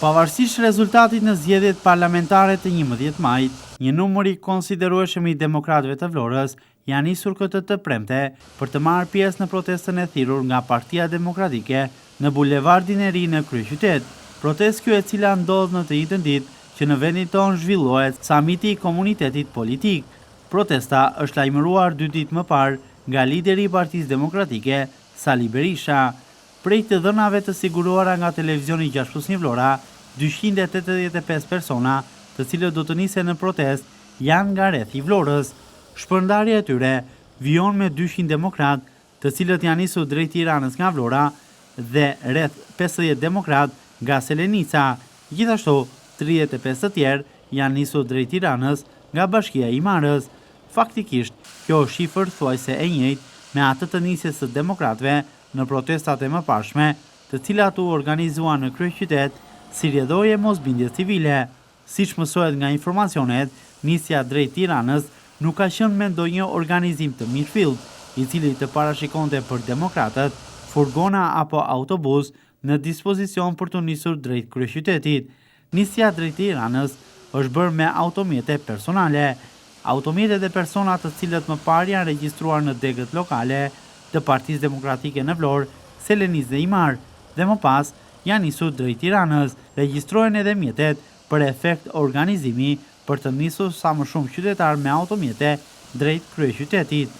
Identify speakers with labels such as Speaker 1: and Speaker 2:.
Speaker 1: Pavarësisht rezultatit në zgjedhjet parlamentare të 11 majit, një numër i konsiderueshëm i demokratëve të Vlorës janë nisur këtë të premte për të marrë pjesë në protestën e thirrur nga Partia Demokratike në Bulevardin e Ri në kryeqytet. Protestë kjo e cila ndodh në të njëjtën ditë që në vendin tonë zhvillohet samiti i komunitetit politik. Protesta është lajmëruar 2 ditë më parë nga lideri i Partisë Demokratike, Sali Berisha. Prej të dhënave të siguruara nga televizioni 6+1 Vlora, 285 persona, të cilët do të nisen në protest, janë nga rrethi i Vlorës. Shpërndarja e tyre vijon me 200 demokrat, të cilët janë nisur drejt Tiranës nga Vlora dhe rreth 50 demokrat nga Selenica. Gjithashtu, 35 të tjerë janë nisur drejt Tiranës nga Bashkia e Imarës. Faktikisht, kjo është shifër thuajse e njëjtë me atë të nisjes së demokratëve në protestat e mëparshme, të cilat u organizuan në kryeqytet si rrjedhorje mosbindjes civile. Siç mësohet nga informacionet, nisja drejt Tiranës nuk ka qenë me ndonjë organizim të mirëfillt, i cili të parashikonte për demokratët furgona apo autobus në dispozicion për të nisur drejt kryeqytetit. Nisja drejt Tiranës është bërë me automjete personale. Automjetet e personat të cilët më parë janë regjistruar në degët lokale të Partisë Demokratike në Vlorë, Selenis dhe Imar, dhe më pas janë nisur drejt Tiranës. Regjistrohen edhe mjetet për efekt organizimi për të nisur sa më shumë qytetar me automjete drejt kryeqytetit.